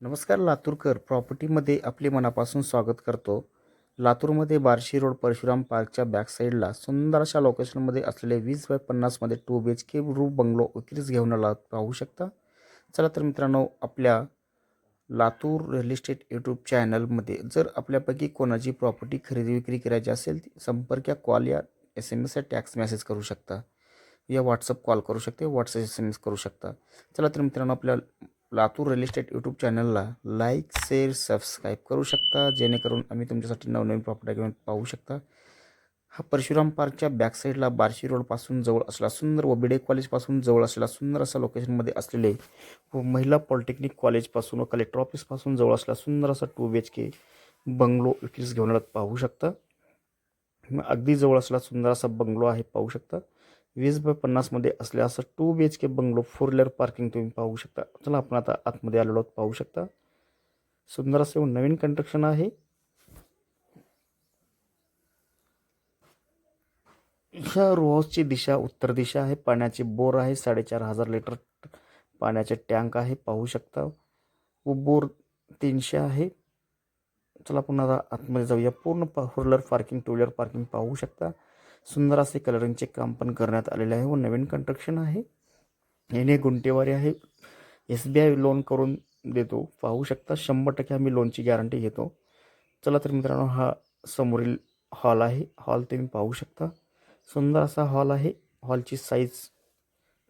नमस्कार लातूरकर प्रॉपर्टीमध्ये आपले मनापासून स्वागत करतो. लातूरमध्ये बार्शी रोड परशुराम पार्कच्या बॅक साईडला सुंदर अशा लोकेशनमध्ये असलेले 20/50 मध्ये 2 BHK रूम बंगलो विक्रीस घेऊन आला पाहू शकता. चला तर मित्रांनो, आपल्या लातूर रिअल इस्टेट यूट्यूब चॅनलमध्ये जर आपल्यापैकी कोणाची प्रॉपर्टी खरेदी विक्री करायची असेल, संपर्क या कॉल या SMS या टॅक्स्ट मेसेज करू शकता, या व्हॉट्सअप कॉल करू शकते, व्हॉट्सअप SMS करू शकता. चला तर मित्रांनो, आपल्या लातूर रिअल इस्टेट यूट्यूब चॅनलला लाईक, शेअर, सबस्क्राईब करू शकता, जेणेकरून आम्ही तुमच्यासाठी नवनवीन प्रॉपर्टी घेऊन पाहू शकता. हा परशुराम पार्कच्या बॅक साईडला बार्शी रोडपासून जवळ असला सुंदर व BD कॉलेजपासून जवळ असलेला सुंदर असा लोकेशनमध्ये असलेले व महिला पॉलिटेक्निक कॉलेजपासून व कलेक्टर ऑफिसपासून जवळ असला सुंदर असा 2 BHK बंगलो विक्रीस घेऊन पाहू शकता. अगदी जवळ असला सुंदर असा बंगलो आहे, पाहू शकता. 20/50 मध्ये असल्या असं 2 BHK बंगलो 4 व्हीलर पार्किंग तुम्ही पाहू शकता. चला आपण आता आतमध्ये आलेलो आहोत, पाहू शकता. सुंदर असे नवीन कंस्ट्रक्शन आहे. ह्या रो हाऊसची दिशा उत्तर दिशा आहे. पाण्याचे बोर आहे. 4,500 लिटर पाण्याचे टँक आहे, पाहू शकता. व बोर 300 आहे. चला पुन्हा आतमध्ये जाऊया. पूर्ण 4 व्हीलर पार्किंग, 2 व्हीलर पार्किंग पाहू शकता. सुंदर असे कलरिंगचे काम पण करण्यात आलेले आहे व नवीन कंस्ट्रक्शन आहे. येणे गुंटेवारी आहे. SBI लोन करून देतो, पाहू शकता. 100% आम्ही लोनची गॅरंटी घेतो. चला तर मित्रांनो, हा समोरील हॉल आहे. हॉल तुम्ही पाहू शकता. सुंदर असा हॉल आहे. हॉलची साईज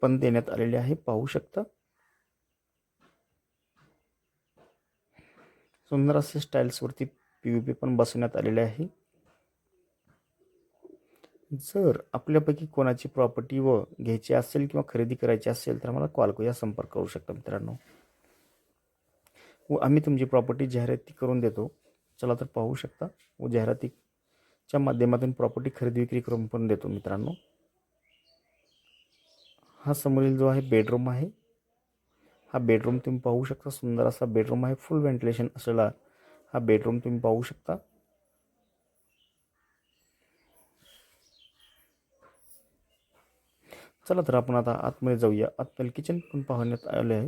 पण देण्यात आलेली आहे, पाहू शकता. सुंदर असे स्टाईल्सवरती POP पण बसवण्यात आलेले आहे. जर आपल्यापैकी कोणाची प्रॉपर्टी व घ्यायची असेल किंवा खरेदी करायची असेल तर आम्हाला कॉल करू, या संपर्क करू शकता मित्रांनो, व आम्ही तुमची प्रॉपर्टी जाहिराती करून देतो. चला तर पाहू शकता. व जाहिरातीच्या माध्यमातून प्रॉपर्टी खरेदी विक्री करून पण देतो मित्रांनो. हा समोरील जो आहे बेडरूम आहे. हा बेडरूम तुम्ही पाहू शकता. सुंदर असा बेडरूम आहे. फुल व्हेंटिलेशन असलेला हा बेडरूम तुम्ही पाहू शकता. चला तर आपण आता आतमध्ये जाऊया. आतमध्ये किचन पण पाहण्यात आले आहे.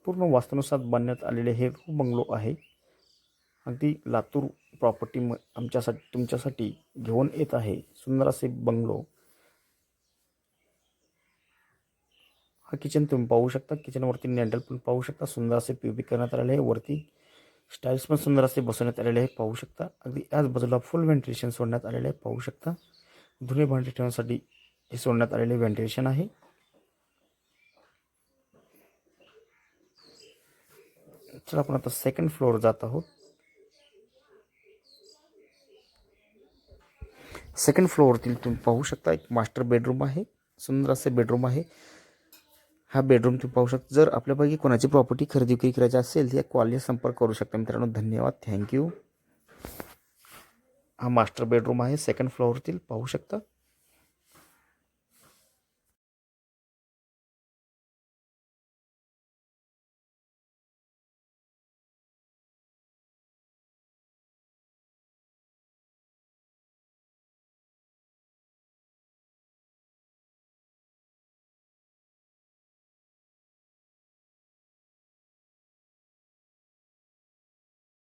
पूर्ण वास्तुनुसार बांधण्यात आलेले हे रूम बंगलो आहे. अगदी लातूर प्रॉपर्टी आमच्यासाठी तुमच्यासाठी घेऊन येत आहे सुंदर असे बंगलो. हा किचन तुम्ही पाहू शकता. किचनवरती नॅन्डल पण पाहू शकता. सुंदर असे POP करण्यात आलेले आहे. वरती स्टाईल्स पण सुंदर असे बसवण्यात आलेले आहे, पाहू शकता. अगदी याच बाजूला फुल व्हेंटिलेशन सोडण्यात आलेले आहे, पाहू शकता. धुणे भांडे ठेवण्यासाठी हे सोडण्यात आलेले व्हेंटिलेशन आहे. चला आपण आता सेकंड फ्लोअर जात आहोत. सेकंड फ्लोअरतील तुम्ही पाहू शकता एक मास्टर बेडरूम आहे. सुंदर असे बेडरूम आहे. हा बेडरूम तुम्ही पाहू शकता. जर आपल्यापैकी कोणाची प्रॉपर्टी खरेदी विक्री करायची असेल या कॉलला संपर्क करू शकता मित्रांनो. धन्यवाद, थँक्यू. हा मास्टर बेडरूम आहे सेकंड फ्लोअरतील, पाहू शकता.